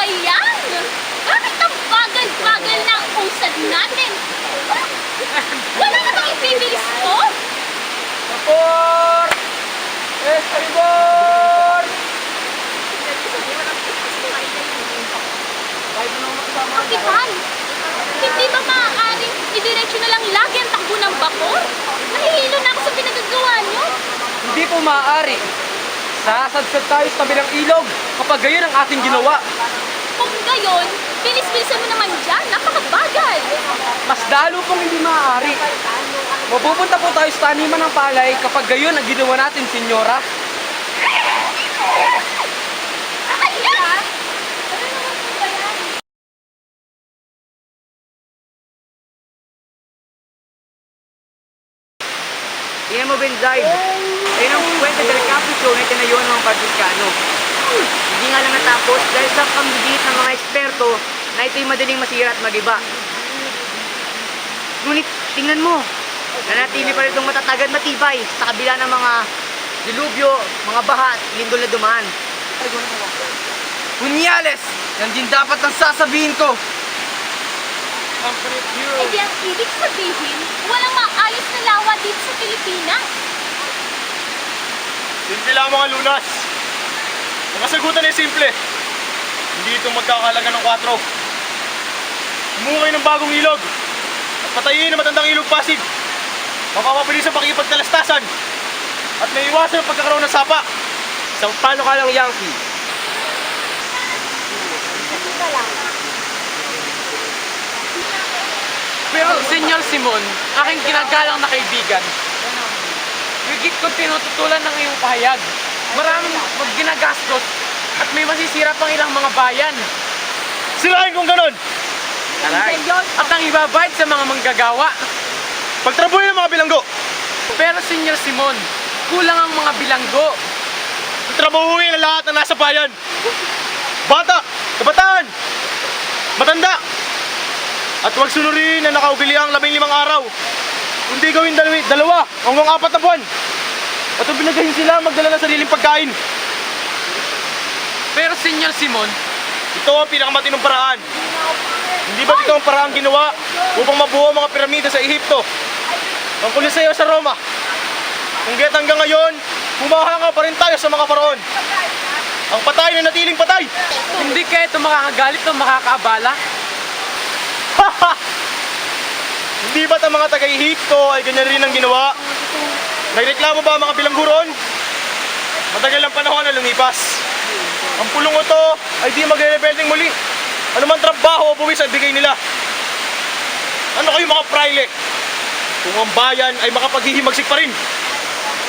ba yan? Bakit ang bagal-bagal na ang usad natin? Wala na bang ipibilis ko? Por! Estribor! Kapitan, hindi ba maaaring idiretso na lang lagi ang takbo ng bakor? Nahihilo na ako sa pinagagawa niyo. Hindi po maaari. Sasadsad tayo sa tabi ng ilog kapag gayon ang ating ginawa. Kung gayon, bilis-bilisan mo naman dyan. Napakabagal. Mas lalo pong hindi maaari. Mapupunta po tayo sa taniman ng palay kapag gayon ang ginawa natin, senyora. Ayan! Tingnan mo, Benzaid. Ayun ang kwento del Capucho na itinayo ng mga Franciscano. Hindi nga lang natapos dahil sa pambibihit ng mga eksperto na ito'y madaling masira at magiba. Ngunit tingnan mo, nanatili pa rin itong matatag at matibay sa kabila ng mga dilubyo, mga baha at lindol na dumaan. Punyales! Yan din dapat ang sasabihin ko. Eh di ang ibig sabihin, walang maayos na lawa dito sa Pilipinas. Simple lang mga lunas. Ang kasagutan ay simple. Hindi ito magkakahalaga ng 4. Humukay ng bagong ilog at patayin ang matandang ilog Pasig. Mapapabilis ang pakikipagtalastasan at may iwasan ang pagkakaroon ng sapa. Isang pano ka lang, Yankee. Pero, Senyor Simon, aking ginagalang na kaibigan, higit kong tinututulan ng iyong pahayag. Maraming ginagastos at may masisira pang ilang mga bayan. Sirain kung ganon! At ang ibabayad sa mga manggagawa. Pagtrabuhin ang mga bilanggo! Pero, Senyor Simon, kulang ang mga bilanggo. Pagtrabuhin ang lahat na nasa bayan! Bata! Kabataan! Matanda! At huwag sunurin na nakaugiliang 15 araw. Kundi gawin dalawa hanggang 4 na buwan. At ang binagayin sila magdala ng sariling pagkain. Pero, Senyor Simon, Ito ang pinakamatinong paraan. Hindi ba ito ang paraan ginawa upang mabuo ang mga piramida sa Ehipto? Ang Coliseo sa Roma. Kung kaya't hanggang ngayon, humahanga pa rin tayo sa mga faraon. Ang patay na natiling patay. hindi kaya ito makakagalit o makakaabala? Hindi ba't ang mga taga-Ehipto ay ganyan rin ang ginawa? Nagreklamo ba ang mga bilangguron? Matagal ang panahon na lumipas. Ang pulong ito ay di magre-rebelding muli. Ano man trabaho o buwis ay bigay nila. Ano kayo mga praile? Kung ang bayan ay makapaghihimagsik pa rin.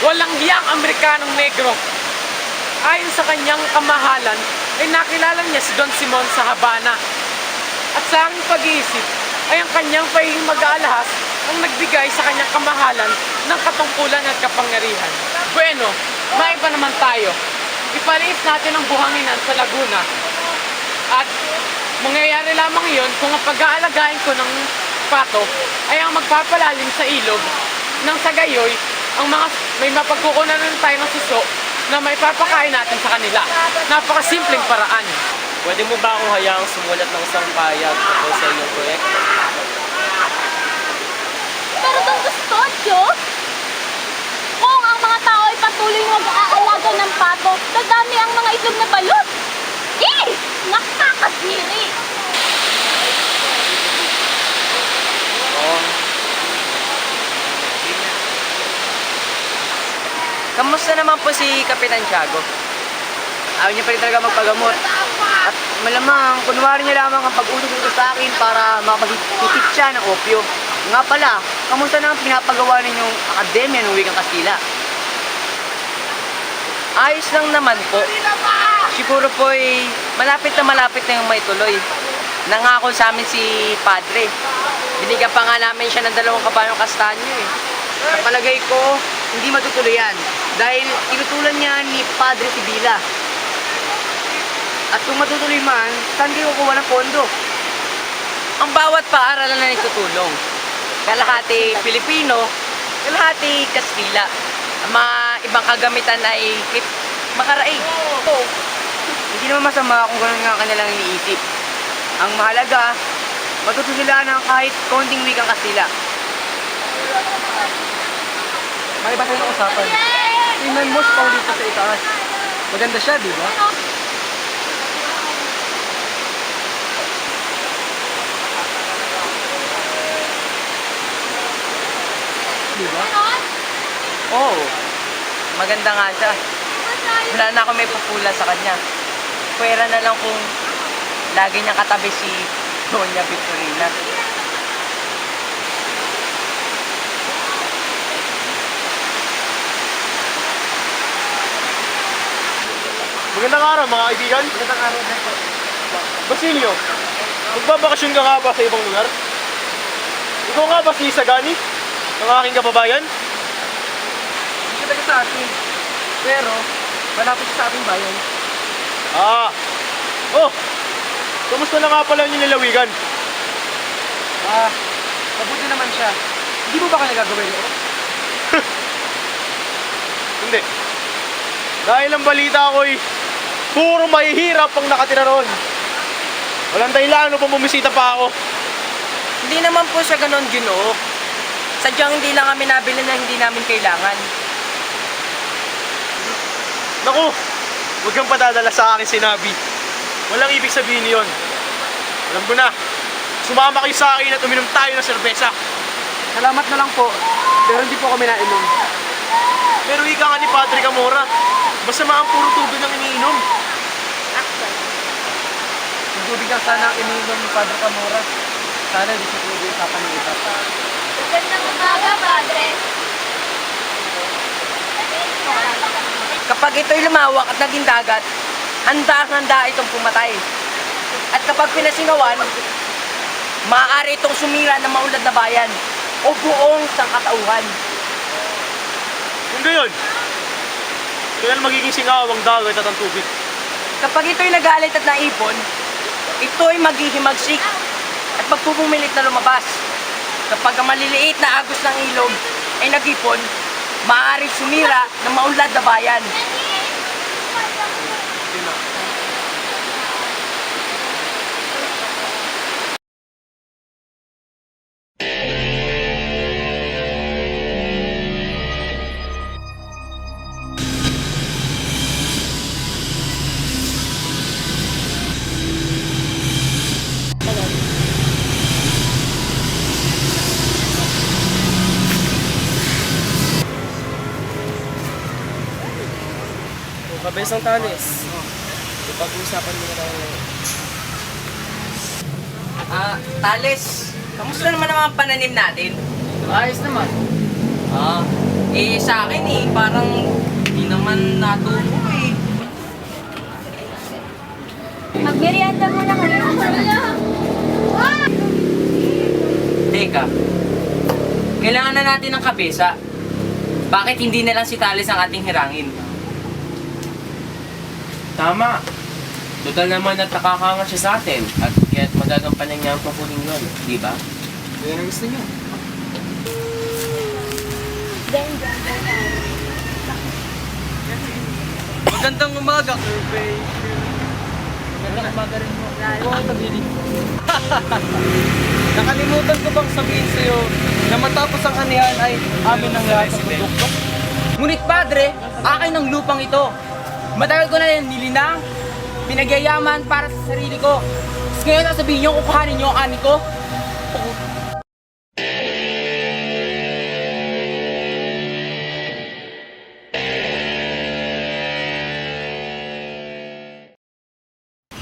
Walang hiyang Amerikanong negro. Ayon sa kanyang kamahalan, ay nakilala niya si Don Simon sa Habana. At sa aking pag-iisip, ay ang kanyang pahihing mag-aalahas ang nagbigay sa kanyang kamahalan ng katungkulan at kapangyarihan. Bueno, maiba naman tayo. Ipaliit natin ang buhanginan sa Laguna. At mangyayari lamang iyon kung ang pag-aalagain ko ng pato ay ang magpapalalim sa ilog nang sa gayoy ang mga may mapagkukunan tayo ng suso na may papakain natin sa kanila. Napakasimpleng paraan. Pwede mo ba akong hayaang sumulat ng isang payag tungkol sa iyong proyekto? Pero Don Custodio, kung ang mga tao ay patuloy mag-aalaga ng pato, dadami ang mga itlog na balot. Eh! Nakakadiri! Kamusta naman po si Kapitan Tiago? Ayaw niya pa rin talaga magpagamot. At malamang, kunwari niya lamang ang pag-utos sa akin para makapagtitip siya ng opyo. Nga pala, kamusta na ang pinapagawa ninyong akademya ng wikang Kastila? Ayos lang naman po. Siguro po ay malapit na yung may tuloy. Nangako sa amin si Padre. Binigyan pa nga namin siya ng 2 kabayong kastanyo eh. Sa palagay ko, hindi matutuloy yan. Dahil tinutulan niya ni Padre Sibila. At kung matutuloy man, saan kayo kukuha ng pondo? Ang bawat paaralan na nagtutulong. Kalahati Pilipino, kalahati Kastila. Ang mga ibang kagamitan ay makaraig. Hindi naman masama kung gano'n nga kanilang iniisip. Ang mahalaga, matuto sila ng kahit konting wikang Kastila. May iba tayong usapan. Tingnan mo si Paulito sa itaas. Maganda siya, di ba? Di ba? Oo, maganda nga siya. Wala na ako may pupula sa kanya. Pwera na lang kung lagi niya katabi si Doña Victorina. Magandang araw mga kaibigan. Magandang araw na po. Basilio, magbabakasyon ka nga ba sa ibang lugar? Ikaw nga ba si Sagani? Ang aking kababayan? Hindi siya taga sa atin. Pero, malapit siya sa ating bayan. Ah! Oh! Kamusta na nga pala yung nilalawigan? Mabuti naman siya. Hindi mo ba kaya gagawin ito? Hindi. Dahil ang balita ko'y puro mahihirap ang nakatira roon. Walang dahilan upang bumisita pa ako. Hindi naman po siya ganon, Ginoo. Sadyang hindi lang kami nabili na hindi namin kailangan. Naku! Huwag kang padadala sa akin sinabi. Walang ibig sabihin yon. Alam ko na. Sumama kayo sa akin at uminom tayo ng serbesa. Salamat na lang po. Pero hindi po kami nainom. Pero ika nga ni Padre Camora, masama ang puro tubig ang iniinom. Yung tubig lang sana ang ininom ni Padre Camora. Sana hindi siya pinag-uusapan ng iba. Magandang umaga, Padre. Kapag ito'y lumawak at naging dagat, handa itong pumatay. At kapag pinasingawan, maaari itong sumira ng maulad na bayan o buong sangkatauhan. Kung gayon, kailan magiging singaw ang dagat at ang tubig? Kapag ito'y nagalit at naipon, ito'y maghihimagsik at magpupumilit na lumabas. Kapag ang maliliit na agos ng ilog ay nagipon, maaari sumira ng maulad na bayan. Mabesang Talis. Ipag-uusapan mo na tayo ngayon. Tales, kamusta naman ang pananim natin? Ayos naman. Sa akin parang hindi naman natubo eh. Magmerienda mo na kayo. Teka, kailangan na natin ng kabesa. Bakit hindi na lang si Tales ang ating hirangin? Tama. Total naman at nakakangat siya sa atin. At kaya't magagampanan niya ang papuling nun. Di ba? Yan ang gusto niya. Magandang umaga, Kirby. Magandang umaga rin mo. Nakalimutan ko bang sabihin sa'yo na matapos ang anihan ay amin ang lahat ng produkto? Ngunit padre, akin ang lupang ito. Matagal ko na yan nilinang, pinagyayaman para sa sarili ko. Tapos ngayon sasabihin niyo, kukuhanin niyo ang ani ko?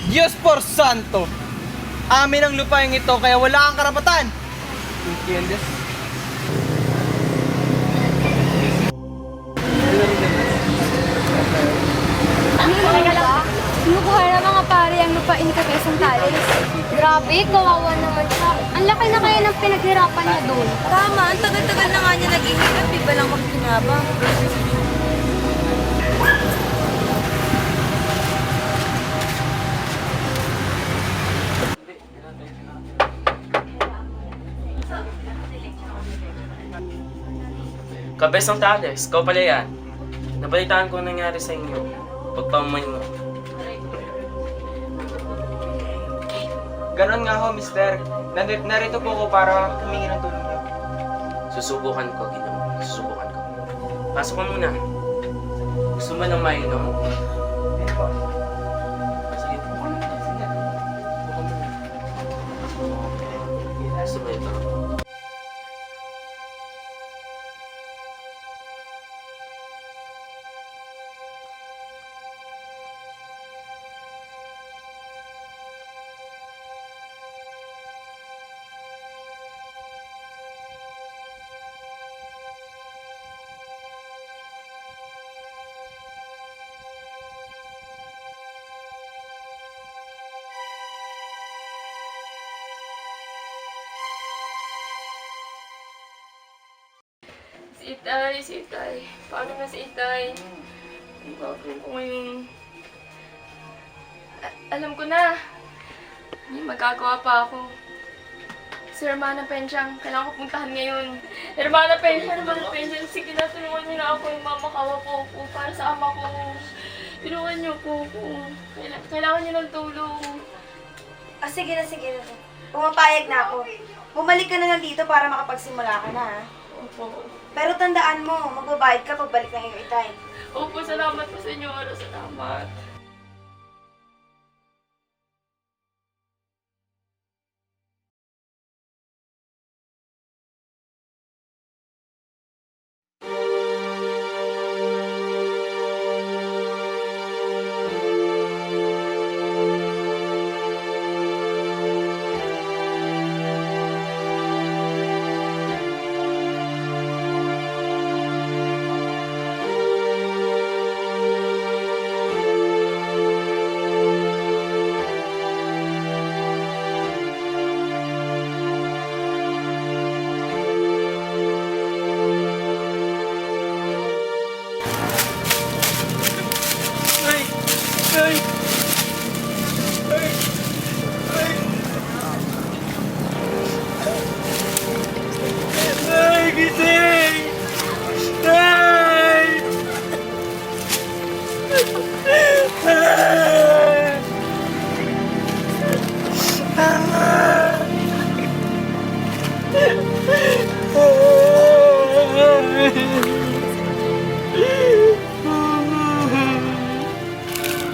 Diyos por santo! Amin ang lupain ito kaya wala kang karapatan! ¿Entiendes? Sinukuha na mga pare ang lupain ni Kabesang Talis. Grabe, kawawa naman siya. Ang laki na kaya ng pinaghirapan niya doon. Tama, ang tagal-tagal na nga niya naghihirap, iba lang magkinabang. Kabesang Talis, ikaw pala yan. Nabalitaan ko ang nangyari sa inyo. Pagpamumain mo. Ganon nga ho, mister. Narito po ako para humingi ng tulong niyo. Susubukan ko, Ginoo. Susubukan ko. Pasok ka muna. Gusto mo ng mainom? Ayun po. Sige, buka muna. Sige. Buka muna. Gusto mo ito? Si Itay. Paano na si Itay? Ang gagawin ko ngayon? Alam ko na. May magagawa pa ako. Si Hermana Pensyang, kailangan ko puntahan ngayon. Hermana Pensyang, sige na, tulungan niyo na ako yung mamakawa po para sa ama ko. Tulungan niyo po ako. Kailangan niyo ng tulong. Sige na, sige na. Pumapayag na ako. Bumalik ka na lang dito para makapagsimula ka na, ha? Opo. Pero tandaan mo, magbabayad ka pagbalik ng iyong itay. Opo, salamat po, Senyora. Salamat.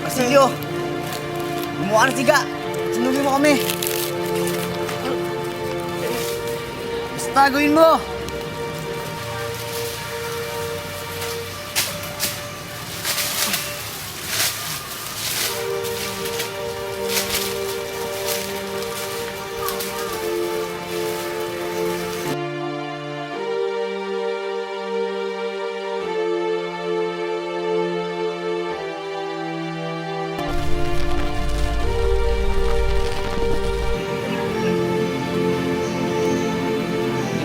Basilio! Gumawa ng siga! Sinuli mo kami! Basta gawin mo!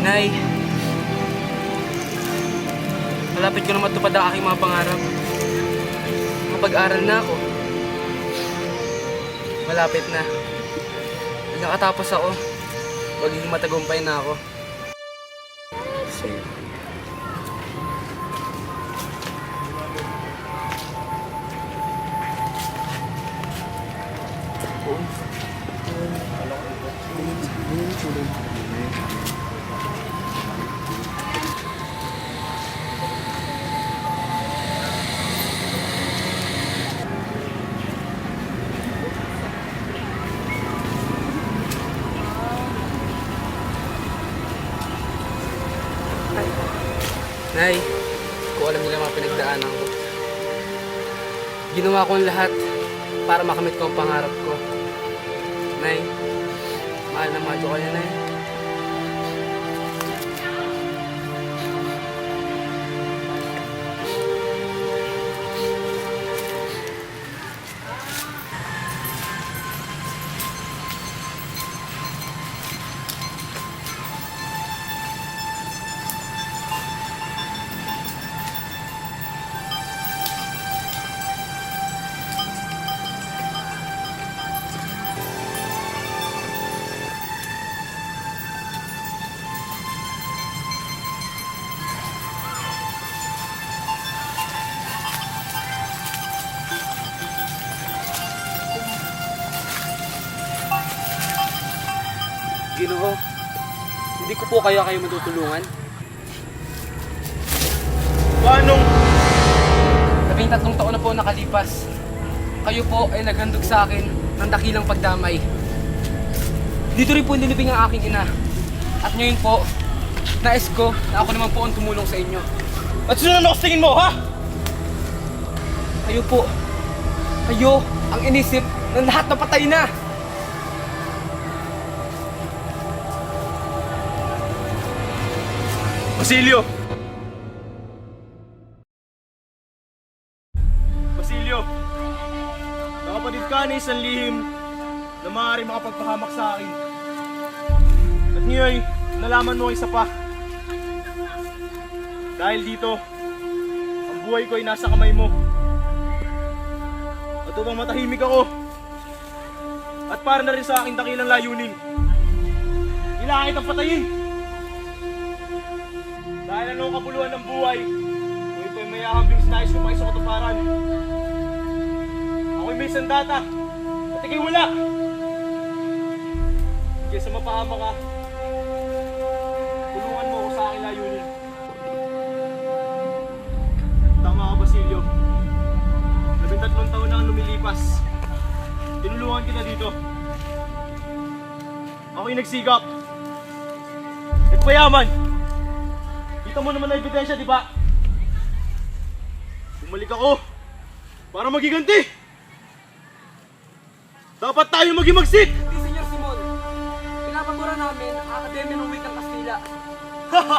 Inay, malapit ko na matupad ang aking mga pangarap. Mapag-aral na ako. Malapit na. Pag nakatapos ako, magiging matagumpay na ako. Nay, kung alam nila mga pinagdaanan ko. Ginawa ko ang lahat para makamit ko ang pangarap ko. Nay, mahal na mahal ko kayo, Nay. Ginoo, hindi ko po kayo matutulungan. Paanong? 13 taon na po nakalipas. Kayo po ay naghandog sa akin ng dakilang pagdamay. Dito rin po nilibing ang aking ina. At ngayon po, nais ko na ako naman po ang tumulong sa inyo. At sino na tingin mo, ha? Kayo po, kayo ang inisip ng lahat na patay na. Basilio! Basilio! Nakapatid ka na isang lihim na maaari makapagpahamak sa akin. At ngayon, nalaman mo ang isa pa. Dahil dito, ang buhay ko ay nasa kamay mo. At upang matahimik ako, at para na rin sa aking dakilang layunin, kailangan kitang patayin. Dahil ano ang kabuluhan ng buhay, kung ito'y may ahambing sinayos ng mga isang katuparan. Ako'y may sandata, at ikay wala. Kaysa mapahama ka, tulungan mo ako sa aking layunin. Tama ka, Basilio. 13 taon na ang lumilipas. Tinulungan kita dito. Ako'y nagsigap. Nagpayaman. Kita mo naman na ebidensya, di ba? Bumalik ako para magiganti. Dapat tayo maghimagsik. Hindi, Senyor Simon. Pinapagura namin ang Akademya ng Wikang Kastila. Haha!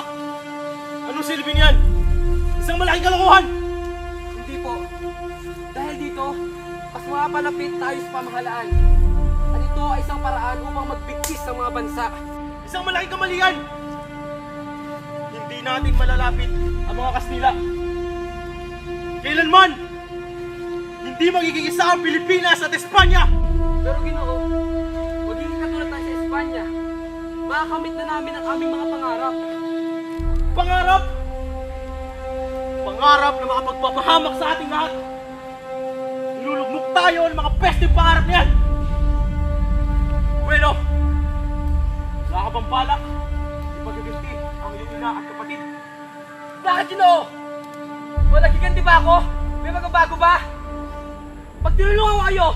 Anong silbi niyan? Isang malaking kalokohan! Hindi po. Dahil dito, mas mapalapit tayo sa pamahalaan. At ito ay isang paraan upang magbigkis sa mga bansa. Isang malaking kamalian! Hindi natin malalapit ang mga Kastila. Kailanman, hindi magiging isa ang Pilipinas at Espanya! Pero Ginoo, magiging katulad tayo sa Espanya. Makakamit na namin ang aming mga pangarap. Pangarap! Pangarap na makapagpapahamak sa ating lahat! Nilulugmok tayo ng mga peste pangarap niyan! Bueno, wala ka bang balak? Ipagaganti ang iyong ina at kapatid. Bakit Ginoo? Malagiganti ba ako? May magbabago ba? Pag tinulungan ko kayo,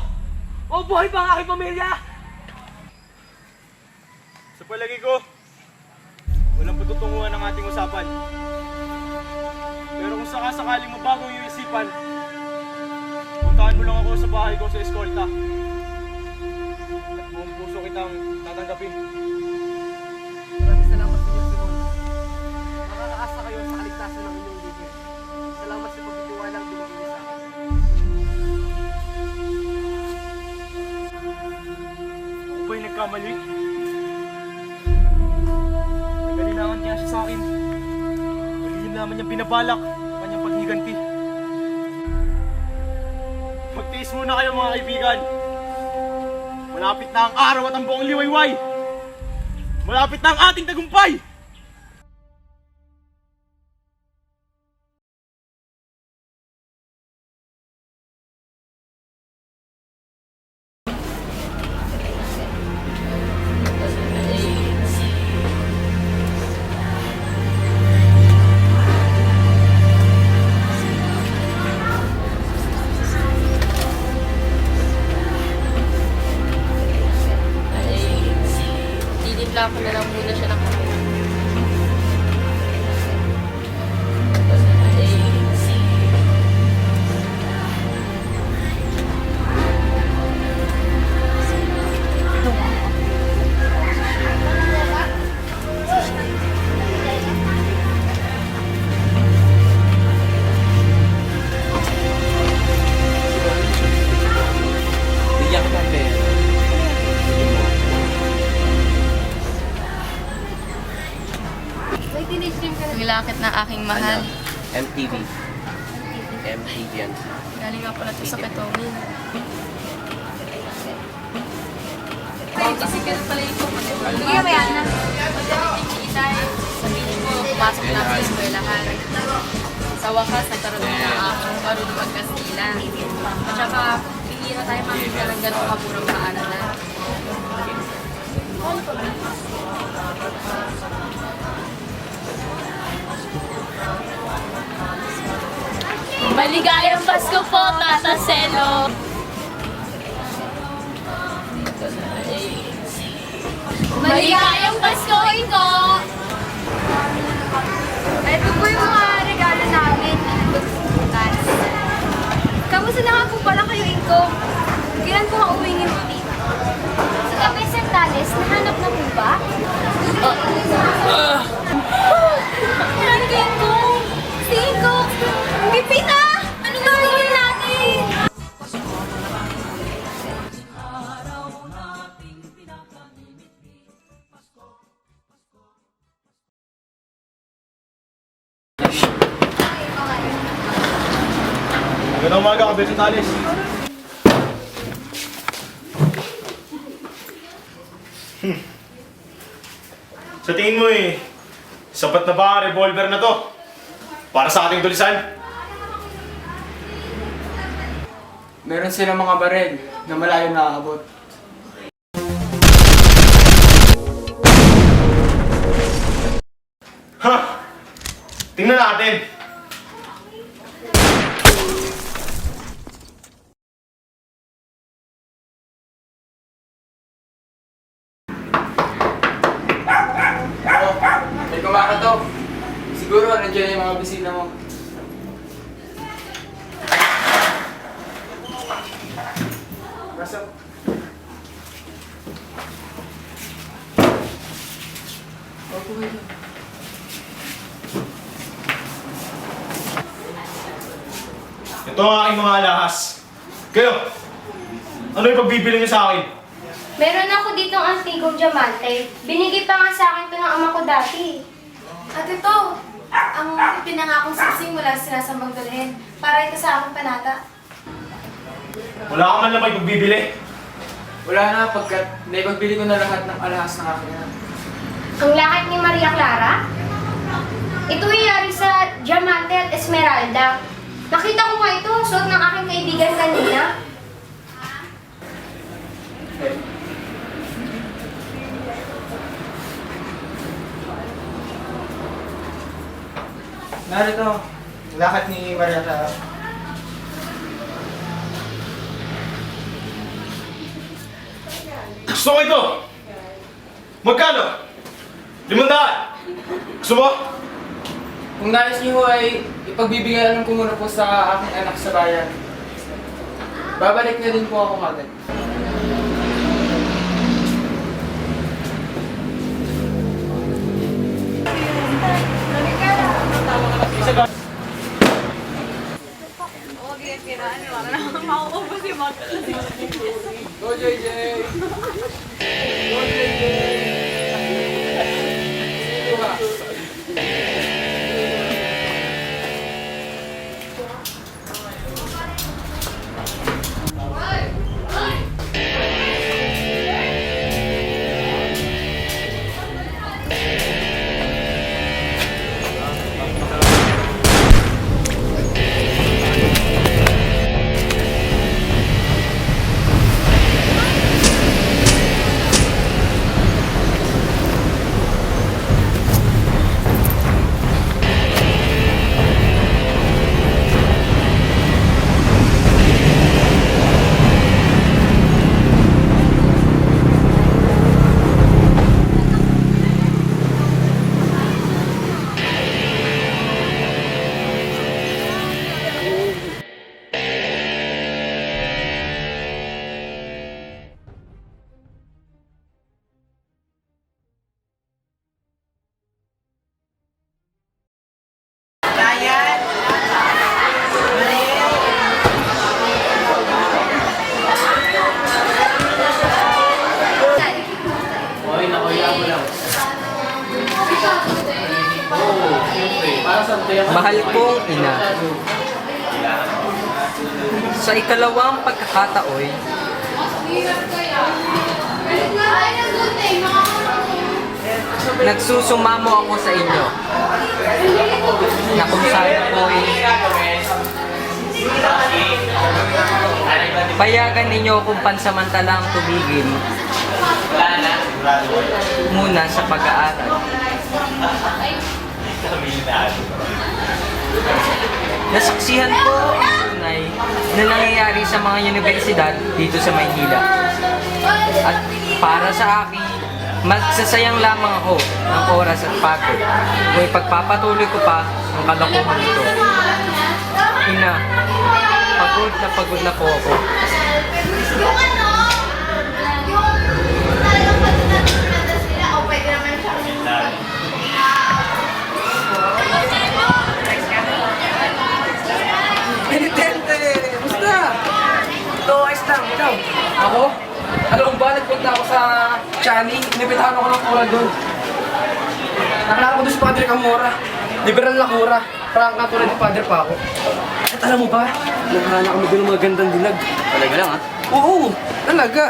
mabubuhay pa ang aking pamilya! Sa palagi ko, walang patutunguhan ang ating usapan. Pero kung sakasakaling mabago ang iyong isipan, puntahan mo lang ako sa bahay ko sa eskolta. At buong puso kitang tatanggapin. Maraming salamat, Senyor Simon. Makakaasa kayo sa kaligtasan ng inyong lihi. Salamat sa pagtitiwalang binigay niyo sa akin. Ako ba'y nagkamali? Nagalilangan niya siya sa akin. Malihim naman niyang binabalak ang kanyang paghiganti. Magtiis muna kayo mga kaibigan. Malapit na ang araw at ang buong liwayway. Malapit na ang ating tagumpay! Titimpla ko na lang muna siya ng kape. Bigyan ka ng pera. Nilakit na aking mahal. MTV. MTV yan. Galing nga pala ito sa Petomin. Kasi kaya pala ito. Hindi ka ba yan na? Pagdating si Itay, sabihin ko, pumasok na sa eskwelahan. Sa wakas, nagkaroon na akong marunong mag-Kastila. At saka, hindi na tayo makikita ng ganong kaburang paaralan. Maligayang Pasko po, Tata Selo. Maligayang Pasko, Ingo. Ito po yung mga regalo namin. Kamusta na nga po pala kayo, Inko? Kailan po nga uwi niyo dito? Si Kami Sentales, nahanap na po ba? Kailan ka, Ingo? Si Ingo! Pipita! Ano gagawin natin? Magandang umaga, Kabir Sentales. Sa tingin mo sapat na ba ang revolver na to? Para sa ating tulisan? Meron silang mga baril na malayo naaabot. Ha! Tingnan natin. May kumakatok. Siguro nandiyan yung mga bisita mo. Pasok. Opo kayo. Ito ang aking mga alahas. Kayo, ano yung pagbibili niyo sa akin? Meron ako ditong antigong diamante. Binigay pa nga sa akin to ng ama ko dati. At ito, ang pinangakong siksing mula sa sinasambang dalhin. Para ito sa aking panata. Wala ka man lang may pagbibili. Wala na pagkat naipagbili ko na lahat ng alahas ng akin na. Ang lakit ni Maria Clara? Ito ay yari sa Diamante at Esmeralda. Nakita ko nga ito, suot ng aking kaibigan kanina. Narito, lahat ni Maria Clara. Gusto ko ito! Magkano? 500! Gusto mo? Kung nais niyo ay ipagbibigyan ko muna po sa aking anak sa bayan. Babalik na din po ako kagad. Go JJ! Go JJ! Mahal kong ina, sa ikalawang pagkakataoy, nagsusumamo ako sa inyo na kung saan po'y payagan ninyo kung pansamantalang tumigil muna sa pag-aaral. Nasaksihan ko ang tunay na nangyayari sa mga universidad dito sa Maynila. At para sa akin, magsasayang lamang ako ng oras at pagod kung ipagpapatuloy ko pa ang kalokohan ito. Ina, pagod na po ako. Penitente! Basta! Ito, ayos lang. Ikaw? Ako? Alam mo ba, nagpunta ako sa Chani. Inibitahan ako ng kura doon. Nakilala ko doon si Padre Camora. Liberal na kura. Parang katulad ni Padre pa ako. At alam mo ba, nakilala kami doon ng mga gandang dilag. Talaga lang ha? Oo, talaga.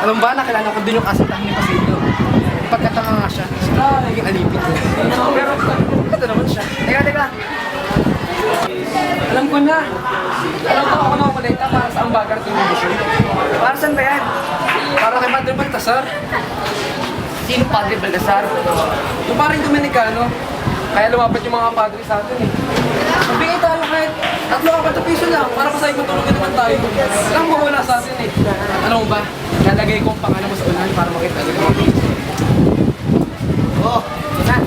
Alam mo ba, nakilala ko doon yung kasintahan ni Pasilio. Pagkatanga nga siya, sila naging alipin ko. Pero, ganda naman siya. Teka. Alam ko na. Alam ko ako nakakolekta para sa Ambagar Television. Para saan ba yan? Para kay Padre Baltasar. Sino Padre Baltasar? Yung paring Dominicano. Kaya lumapit yung mga padre sa atin eh. Magbigay tayo kahit 3-4 piso lang para pasay matulungan naman tayo. Alam mo wala sa atin eh. Alam mo ba? Nalagay ko ang pangalan mo sa unahan para makita agad mo. Oh, saan?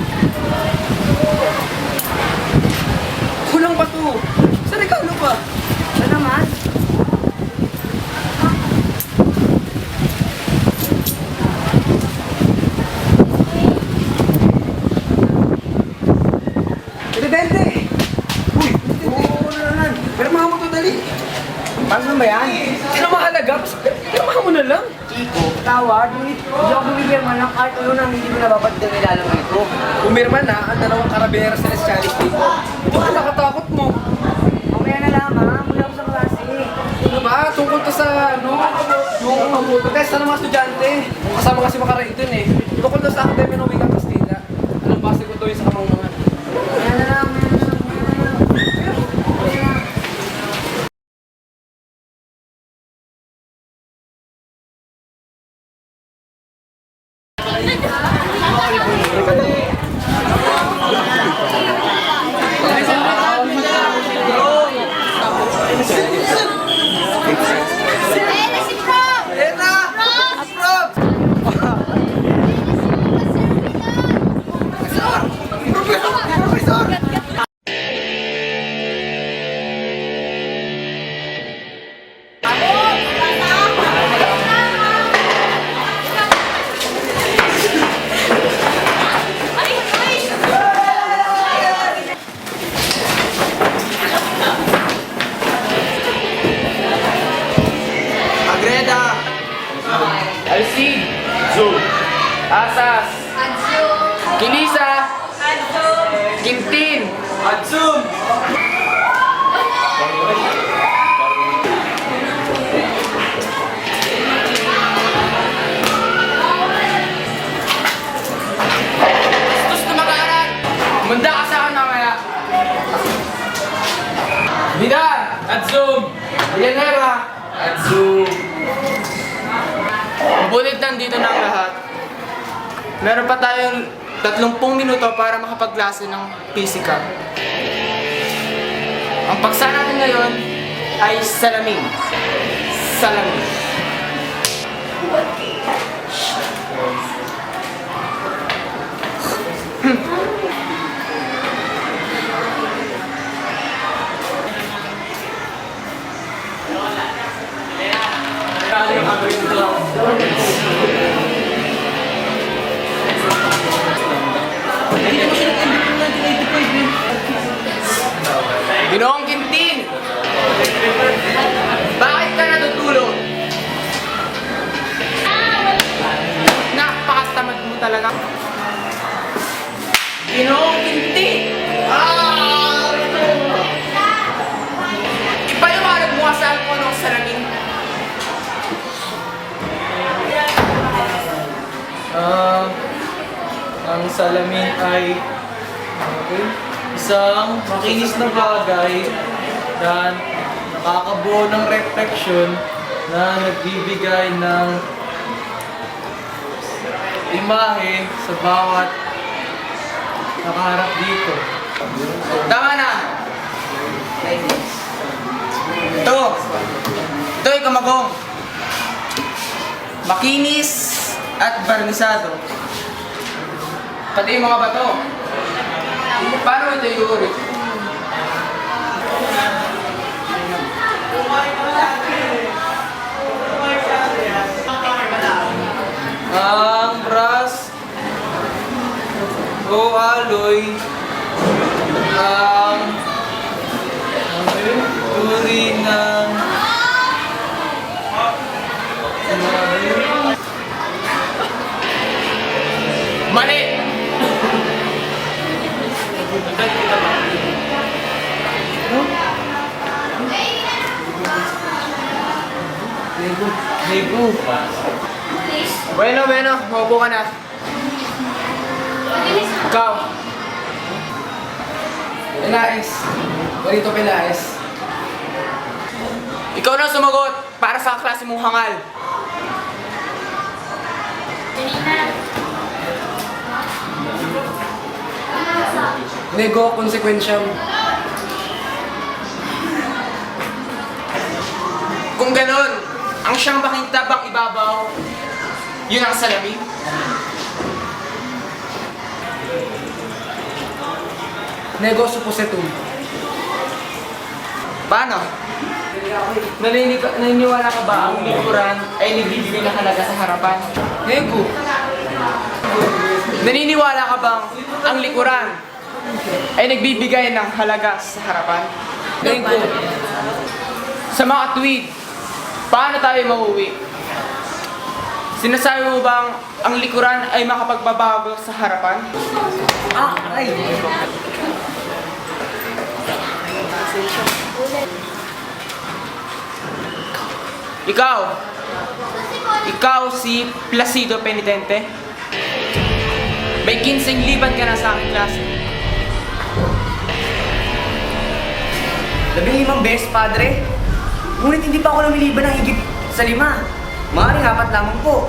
Kulang pa to. Sa regalo pa. Saan naman? Presidente! Uy! Oo naman. Pero mga mo to dali. Paano ba yan? Sino mahalaga? Pero mga mo na lang. Kiko, tawad. Hindi ako bumibirma ng kahit ano nang hindi mo nababatid ang nilalang ito. Pumirma na ang dalawang Carabera Celestialis dito. Ito ka nakatakot mo. Mamaya na lang ha, mula ko sa klase. Ano ba? Tungkol to sa yung protesta ng mga estudyante. Kasama kasi makarait dun eh. Tungkol to sa Akademya ng Wikang Kastila. Anong base ko to yung sa kamangmangan? Mamaya na lang. Alcid! Asas! Kilisa! Kintin! Adsum! Gusto na mag-aaral! Manda ka sa akin mamaya! Vidal! Adsum! Villanera! Adsum! Mabulit nandito na ang lahat. Meron pa tayong 30 minuto para makapagklase ng physical. Ang paksa natin ngayon ay salamin. Salamin. Ginoong Gintin! Bakit ka natutulog? Napakatamad mo talaga. Ginoong Gintin! Ipaliwanag mo saan mo anong salamin. Ang salamin ay isang makinis na bagay na nakakabuo ng reflection na nagbibigay ng imahe sa bawat nakaharap dito. Tama na! Ito! Ito ay kamagong. Makinis at barnisado. Pati yung mga bato. Paano ito iuulit? Ang brass o alloy ang uri ng Mali! Lego. Bueno, maupo ka na. Ikaw. Pelaes. Barito Pelaes. Ikaw na sumagot para sa klase mong hangal. Lego Consequential. Kung ganon, ang siyang makintabang ibabaw, yun ang salamin. Nego Suppositum. Paano? Naniniwala ka ba ang Likuran ay nagbibigay ng halaga sa harapan. Nego? Naniniwala ka bang ang likuran ay nagbibigay ng halaga sa harapan? Nego? Sa mga tuwid, paano tayo mauwi? Sinasabi mo bang ang likuran ay makapagbabago sa harapan? Ikaw si Placido Penitente. May 15 liban ka na sa aking klase. 15 beses, Padre. Ngunit hindi pa ako lumiliban ng higit sa 5. Maaaring 4 lamang po.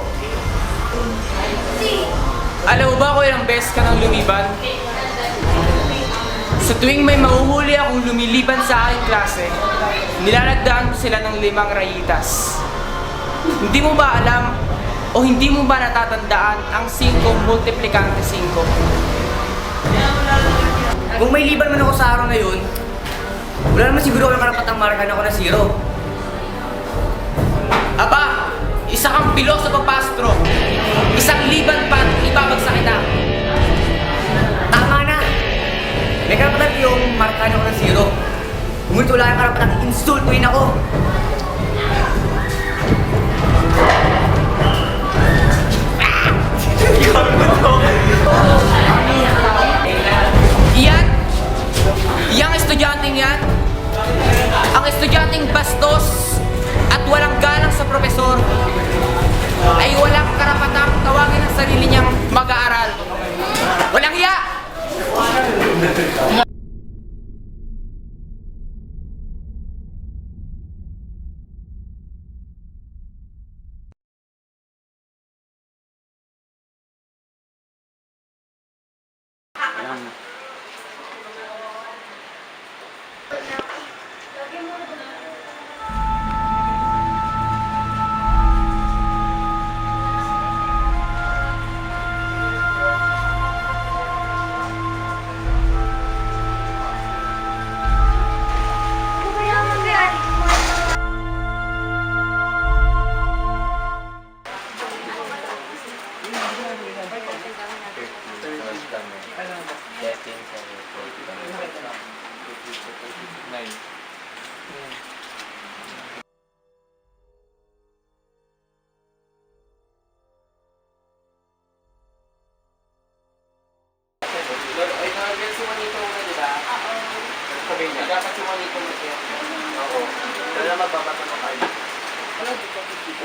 Alam mo ba kung ilang beses ka nang lumiban? Sa tuwing may mahuhuli akong lumiliban sa aking klase, nilalagdaan ko sila ng 5 rayitas. Hindi mo ba alam o hindi mo ba natatandaan ang 5 multiplikante 5? Kung may liban man ako sa araw na yun, wala naman siguro akong karapatang markahan ako na 0. Aba, isa kang pilosopo pastro. Isang liban pa at ibabagsak kita. Tama na! May karapatan yung markahan ako ng 0. Ngunit wala akong karapatang insultuin ako. Yang estudyanteng yan, ang estudyanteng bastos at walang galang sa propesor, ay walang karapatang tawagin ang sarili niyang mag-aaral. Walang hiya!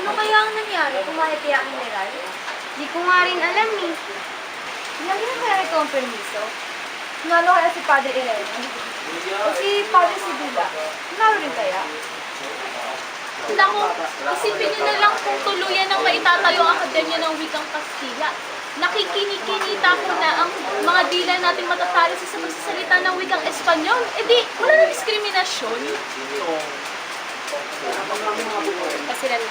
Ano kaya ang nangyari? Kumalit kaya ang mineral? Di ko nga rin alam eh. Lagi na kaya ito ang permiso? Nalo kaya si Padre Elena? O si Padre Sigula? Nalo rin kaya? Naku, isipin niyo na lang kung tuluyan ang maitatayo ang Akademya ng Wikang Kastila. Nakikinikinita ko na ang mga dila nating matatalo sa magsasalita ng wikang Espanyol. Eh di, wala na diskriminasyon. Kasi lang.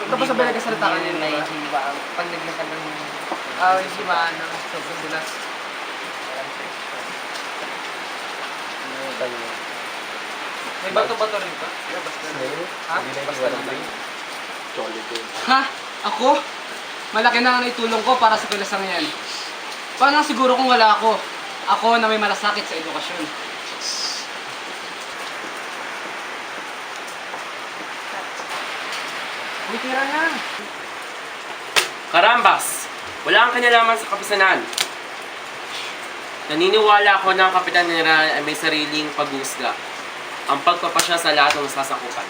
Tapos sabay nagkasalita ka niya may hiba. Pag naglakad ng... yung hiba, sobrang dulas. May bato-bato rin ka? Ha? Ha? Ako? Malaki na ang naitulong ko para sa kilasang yan. Paano siguro kung wala ako? Ako na may malasakit sa edukasyon. Uy, tira na. Karambas! Wala kang kinalaman sa kapisanan. Naniniwala ako na ang Kapitan General ay may sariling pag-uusga. Ang pagpapasya sa lahat ng nasasakupan.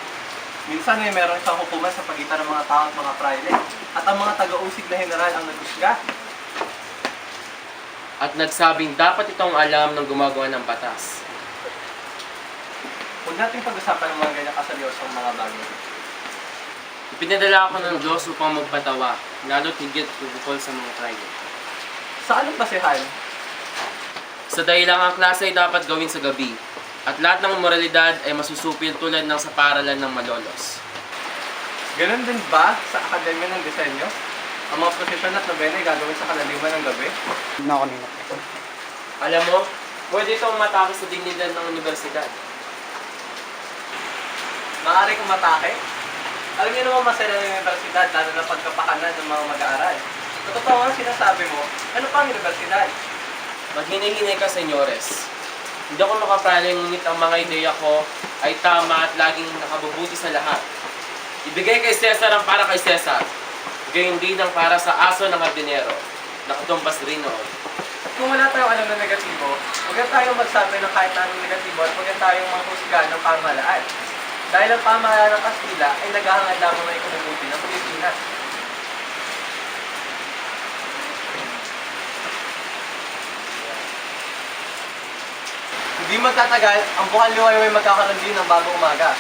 Minsan ay meron isang hukuman sa pagitan ng mga tao at mga praile. At ang mga taga-usig na general ang nagusga. At nagsabing dapat itong alam ng gumagawa ng batas. Huwag nating pag-usapan ng mga ganyan kasalyosong mga bagay. Ipinadala ako ng Diyos upang magpatawa, lalo't higit tungkol sa mga tribe. Sa anong basehan? Sa dahilang ang klase ay dapat gawin sa gabi, at lahat ng moralidad ay masusupil tulad ng sa paaralan ng malolos. Ganon din ba sa Akademya ng Disenyo? Ang mga prosesyon at nobena ay gagawin sa kalaliman ng gabi? Alam mo, pwede itong matake sa dignidad ng universidad. Maaari kong matake? Alam niyo naman masaya ng universidad, lalo na pagkapakanan ng mga mag-aaral. Sa totoo nga sinasabi mo, ano pa ang universidad? Maghinay-hinay ka, senyores. Hindi ako makapraling, ngunit ang mga ideya ko ay tama at laging nakabubuti sa lahat. Ibigay kay Cesar ang para kay Cesar. Gayon din ang para sa aso ng hardinero. Nakatumbas rin noon. At kung wala tayong alam na negatibo, huwag na tayong magsabi ng kahit anong negatibo at huwag na tayong manghusga ng pamahalaan. Dahil ang pamahalaan ng Kastila ay naghahangad lamang ng ikabubuti ng Pilipinas. Hindi magtatagal, ang bukal liwayway magkakaroon din ng bagong umaga.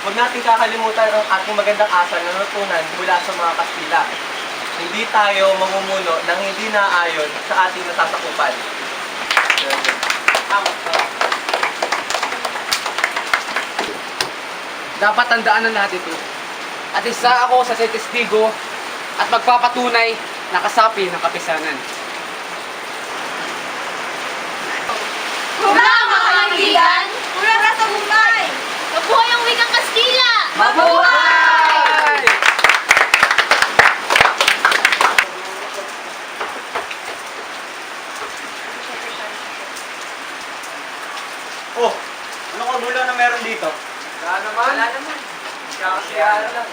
Huwag natin kakalimutan ang ating magandang asal na natutunan mula sa mga Kastila. Hindi tayo mamumuno ng hindi naaayon sa ating nasasakupan. Dapat tandaan ng lahat ito. At isa ako sa testigo at magpapatunay na kasapi ng kapisanan. Hurra, mga kaibigan! Hurra sa Mumbai! Mabuhay ang wikang Kastila! Mabuhay! Oh, ano kagulo na meron dito? Wala naman. Wala naman. Kakasiyaan lang.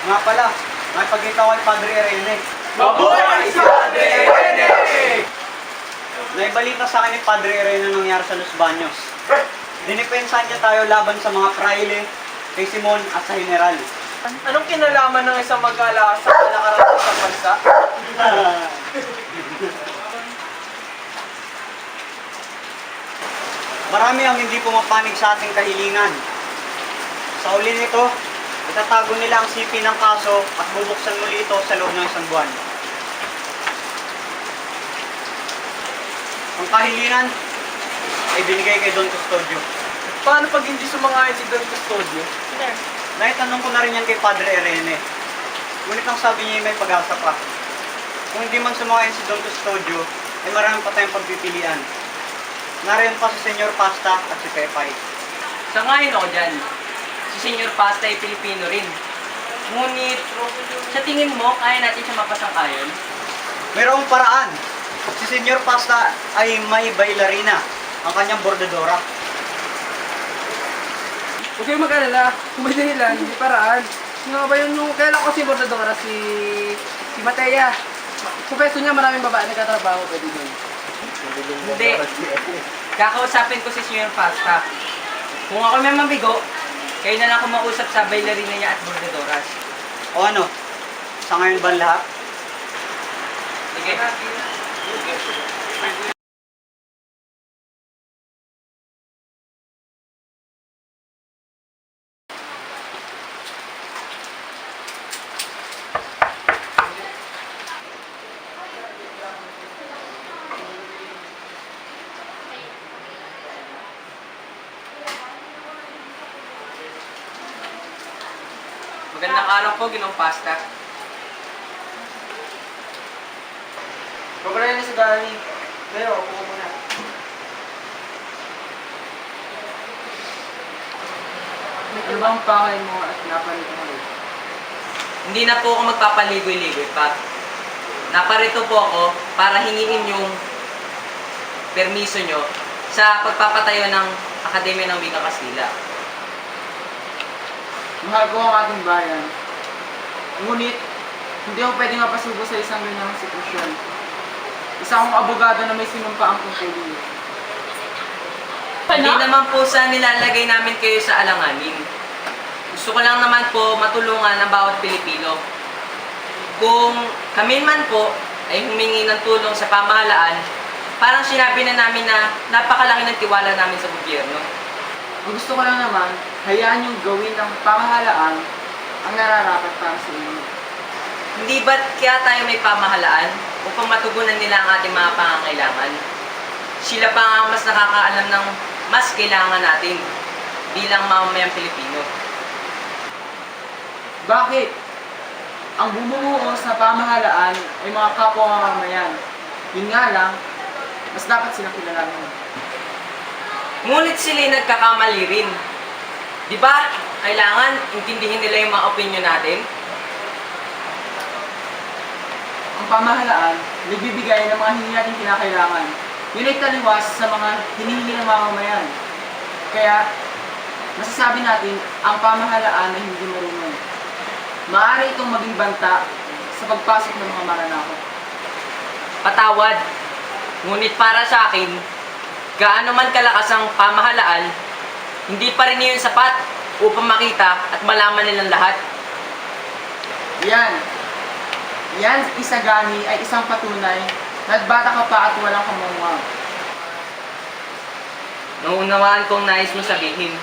Nga pala, may pagkita ko kay Padre Irene. Mabuhay si Padre Irene! Naibalita sa akin ni Padre Irene ang nangyari sa Los Baños. Dinipensahan niya tayo laban sa mga praile, kay Simon at sa General. Anong kinalaman ng isang mag-ala sa kalakaran ng isang bansa? Marami ang hindi pumapanig sa ating kahilingan. Sa uli nito, itatago nila ang sipi ng kaso at bubuksan muli ito sa loob ng isang buwan. Ang kahilingan ay binigay kay Don Custodio. Paano pag hindi sumangayon si Don Custodio? Naitanong ko na rin yan kay Padre Irene. Ngunit ang sabi niya may pag-asa pa. Kung hindi man sumangayon si Don Custodio, ay marami pa tayong pagpipilian. Nariyan pa si Senyor Pasta at si Pepay. Sangayon ako dyan. Si Senyor Pasta ay Pilipino rin. Ngunit, sa tingin mo, kaya natin siya mapasang-ayon? Mayroong paraan. Si Senyor Pasta ay may bailarina, ang kanyang bordadora. Huwag kayong mag-alala. Kung may dahilan, hindi paraan. Nga ba yun yung kailan ko si Bordadora, si Matea. Sa peso niya, maraming babae nagkatrabaho pwede doon. Hindi. Kakausapin ko si Senyor Pasta. Kung ako may mabigo, kayo na lang ako mausap sa bailarina niya at bordadoras. O ano? Sa ngayon ba lahat? Sige. Magandang araw po, Ginong Pasta. Pagkala na sa gani. Pero, upo muna. Ano ba ang pakay mo at naparito mo? Hindi na po ako magpapaligoy-ligoy pa. Naparito po ako para hingiin yung permiso nyo sa pagpapatayo ng Akademya ng Wikang Kastila. Mahal ko ang ating bayan. Ngunit, hindi ako pwedeng mapasubo sa isang ganyang sitwasyon. Isa akong abogado na may sinumpaang tungkulin. Hindi naman po sa nilalagay namin kayo sa alanganin. Gusto ko lang naman po matulungan ang bawat Pilipino. Kung kami man po ay humingi ng tulong sa pamahalaan, parang sinabi na namin na napakalaki ng tiwala namin sa gobyerno. Ang gusto ko lang naman, hayaan yung gawin ng pamahalaan ang nararapat para sa inyo. Hindi ba't kaya tayo may pamahalaan upang matugunan nila ang ating mga pangangailangan? Sila pa ang mas nakakaalam ng mas kailangan natin bilang mamamayang Pilipino. Bakit? Ang bumubuo sa pamahalaan ay mga kapwa mamamayan. Yun nga lang, mas dapat silang kilalanin. Ngunit sila'y nagkakamali rin. Di ba? Kailangan intindihin nila yung mga opinion natin. Ang pamahalaan, nagbibigay ng mga hindi natin kinakailangan. Yun ay taliwas sa mga hinihingi ng mamamayan. Kaya, masasabi natin, ang pamahalaan ay hindi marunong. Maaari itong maging banta sa pagpasok ng mga maranakot. Patawad. Ngunit para sa akin, gaano man kalakas ang pamahalaan, hindi pa rin yun sapat upang makita at malaman nilang lahat. Yan isagani ay isang patunay na bata ka pa at walang kamunga. Naunawaan kong nais mo sabihin.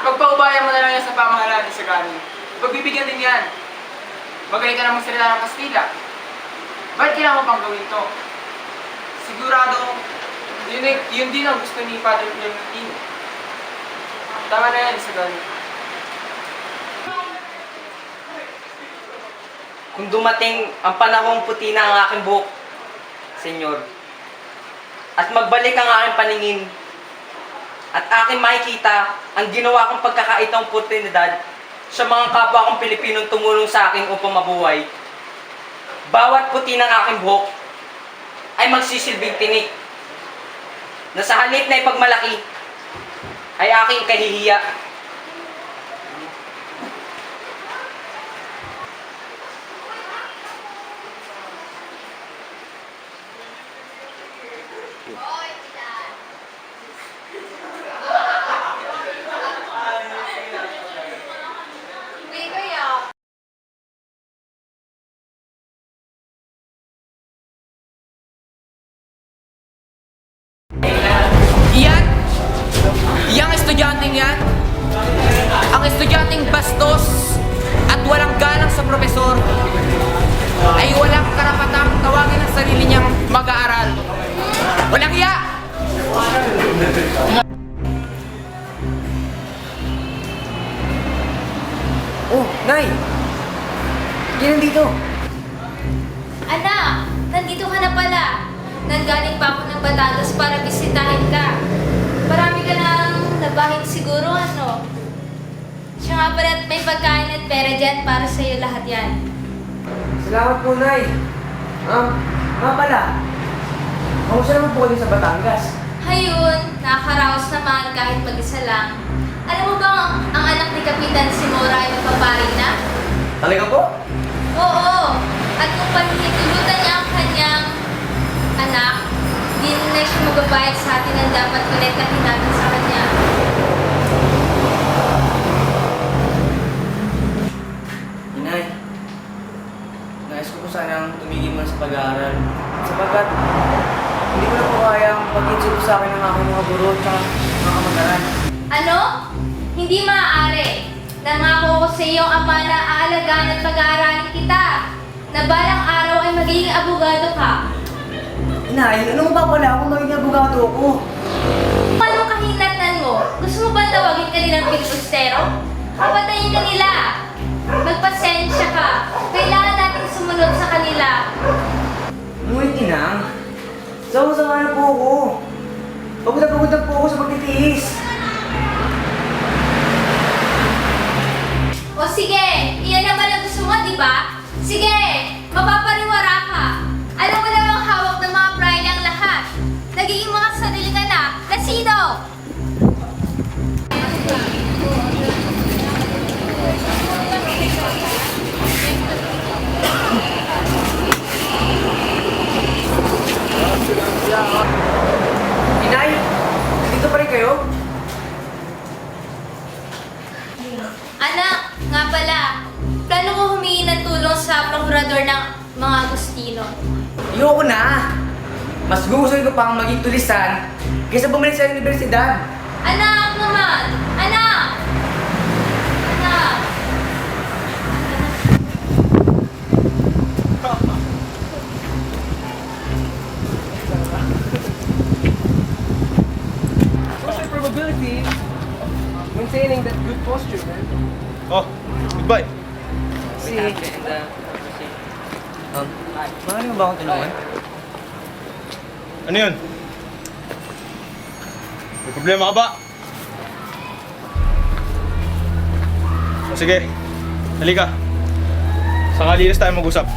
Pagpaubayan mo na lang yan sa pamahalaan, isagani. Pagbibigyan din yan. Magaling ka na magsalita ng Kastila. Bakit kailangan mo pang gawin to? Sigurado, yun din ang gusto ni Padre Clementine. Tama na yan, isagani. Kung dumating ang panahong puti na ang aking buhok, Senyor, at magbalik ang aking paningin, at aking makikita ang ginawa kong pagkakaitang oportunidad sa mga kapwa kong Pilipinong tumulong sa akin upang mabuhay, bawat puti ng aking buhok ay magsisilbing tinik na sa halip na ipagmalaki ay aking kahihiya. Yang estudyanteng yan, ang estudyanteng bastos at walang galang sa profesor, ay walang karapatang tawagin ang sarili niyang mag-aaral. Walang hiya! Oh, Nay! Hindi nandito. Anak, nandito ka na pala. Nanggaling pa ako ng Batangas para bisitahin ka. Marami ka nang nabahin siguro, ano? Siya nga pala, may pagkain at pera dyan para sa'yo lahat yan. Salamat po, Nay. Nga pala, kamusta naman po kayo sa Batangas? Hayun, nakakaraos naman kahit mag-isa lang. Alam mo ba ang anak ni Kapitan Simora ay magpapari na? Talaga po? Oo, at kung panitulutan niya ang kanyang anak, di na siya magbabayad sa atin ang dapat kolektahin natin sa kanya. Inay, nais ko po sanang tumigil muna sa pag-aaral. Sapagkat hindi ko na po kayang pag-insuro sa akin ng aking mga guro at mga kamag-aral. Ano? Hindi maaari. Nangako ko sa iyong ama na aalagaan at pag-aaralin kita. Na balang araw ay magiging abogado ka. Inay, ano ba pala kung maging abogado ko? Anong kahinatan mo? Gusto mo ba tawagin kanilang pilipustero? Papatayin ka nila. Magpasensya ka. Kailangan natin sumunod sa kanila. Ngunit inang, sama-sama na po ako. Pagod na po ako sa pagtitiis. O sige, iyan naman ang gusto mo, di ba? Sige, mapapariwara ka. Alam mo namang hawak ng mga pride ang lahat. Nagiging mga sarili ka na. Nasido! Inay, dito pa rin kayo? Anak, nga pala, plano ko humingi ng tulong sa prokurador ng mga Agustino. Ayoko na. Mas gusto ko pang maging tulisan kaysa bumalik sa universidad. Anak naman! Anak! Anak! What's the probability of maintaining that good posture, man? Oh, goodbye. Maaari mo ba akong tulungan? Ano yun? May problema ka ba? O sige, halika. Sa kalinis tayo mag-usap.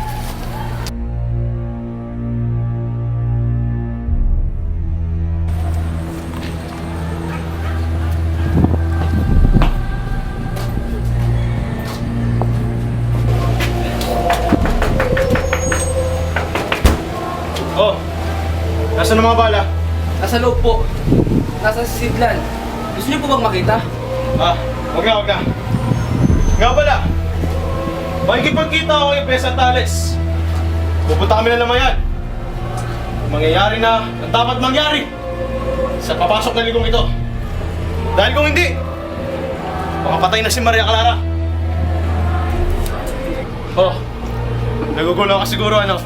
Oh, nasaan ang mga bala? Nasa loob po. Nasa sisidlan. Gusto niyo po bang makita? Ah, wag na. Nga pala, makikipagkita ako kay Pesa Tales. Pupunta kami na naman yan. Mangyayari na ang dapat mangyari sa papasok na ligong ito. Dahil kung hindi, makapatay na si Maria Clara. Oh, nagugulo ka siguro ano?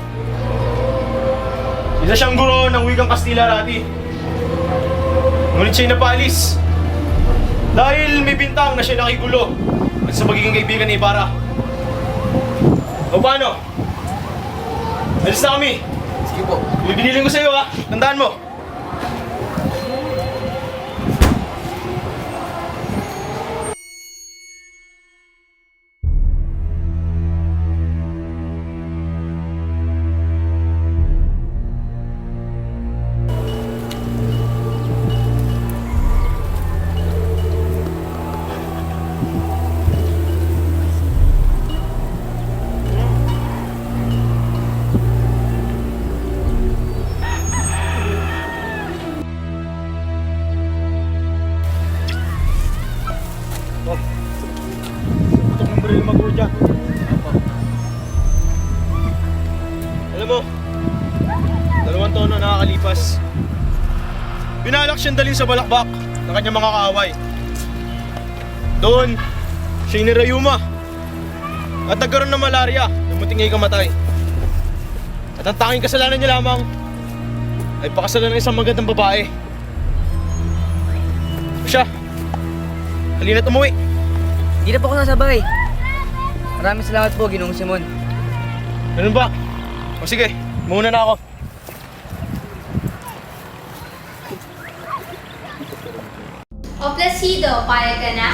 Isa siyang guro ng wikang Kastila dati. Ngunit siya'y napaalis. Dahil may bintang na siya nakigulo at sa magiging kaibigan ni Ibarra. O paano? Alis na kami. Sige po. Biniling ko sa'yo ha. Tandaan mo. Putok ng baril mag dyan. Alam mo, 2 taon na nakakalipas. Binalak siyang dalhin sa balakbak ng kanyang mga kaaway. Doon, siya'y nirayuma at nagkaroon ng malaria na munting ay kamatay. At ang tanging kasalanan niya lamang ay pakasalan ng isang magandang babae. Siya, halina't umuwi. Hindi na po ako nasabay. Maraming salamat po, Ginoong Simon. Ganun ba? O sige, muna na ako. O Placido, payag ka na?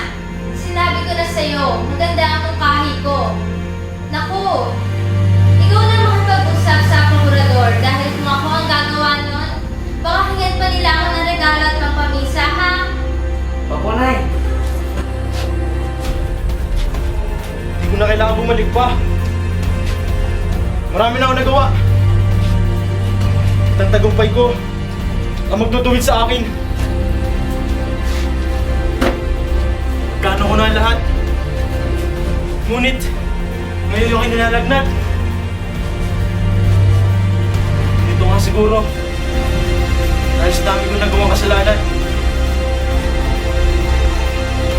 Sinabi ko na sa'yo, maganda ang mungkahi ko. Naku, ikaw na makipag-usap sa prokurador dahil kung ako ang gagawa nun, baka hingan pa nila ako ng regalo at pampamisa, ha? Opo, Nay. Hindi ko na kailangan bumalik pa. Marami na ako nagawa. At ang tagumpay ko ang magtutuwid sa akin. Gano'n ko na ang lahat. Ngunit, ngayon yung kinalalagnat. Dito nga siguro. Dahil sa dami kong nagawang kasalanan.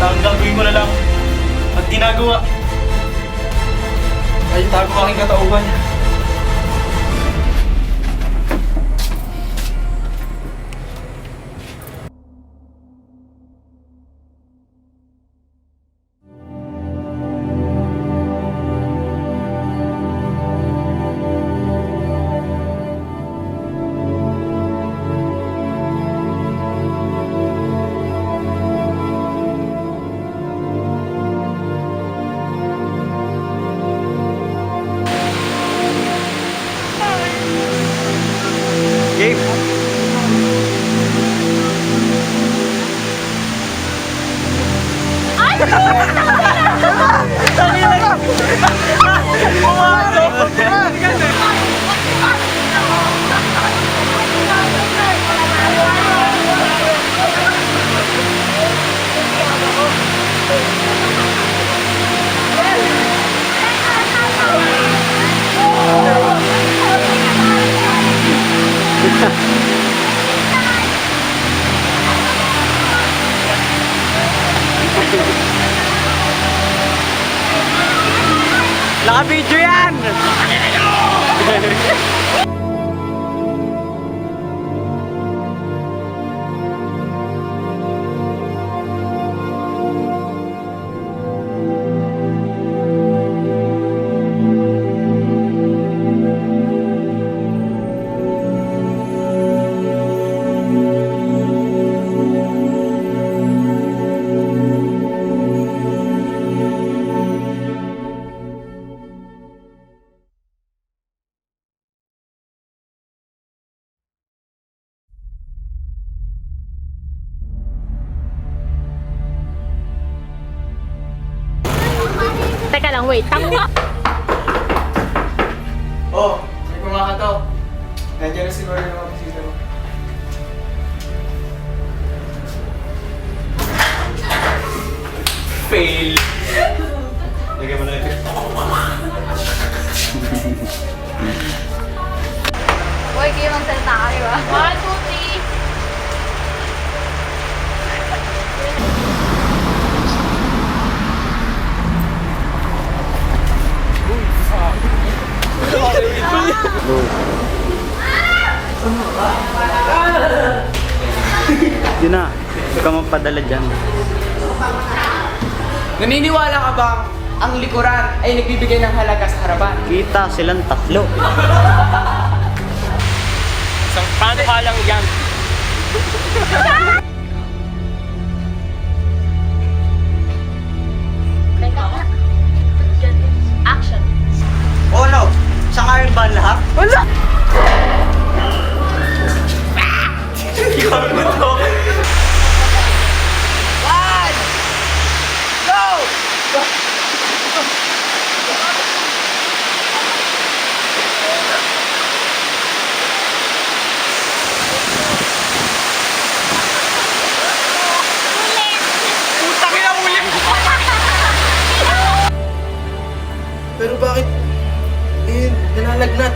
At ang gagawin ko na lang at ginagawa ay tago aking katauhan. Naka-video yan! Teka lang, wait. Oh, may kumakato. Nandiyan na siguro yung mga bisita mo. Fail! Lagyan mo na ito. Uy, kayo magsalita ka, di ba? 1, 2, 3. Yun na, huwag ka mapadala dyan. Naniniwala ka bang ang likuran ay nagbibigay ng halaga sa harapan? Kita silang tatlo. Isang panukalang yan. Teka nga. Action. Oh no, sang-ayon ba ang lahat? Wala! Pero bakit? Eh, nalalagnat.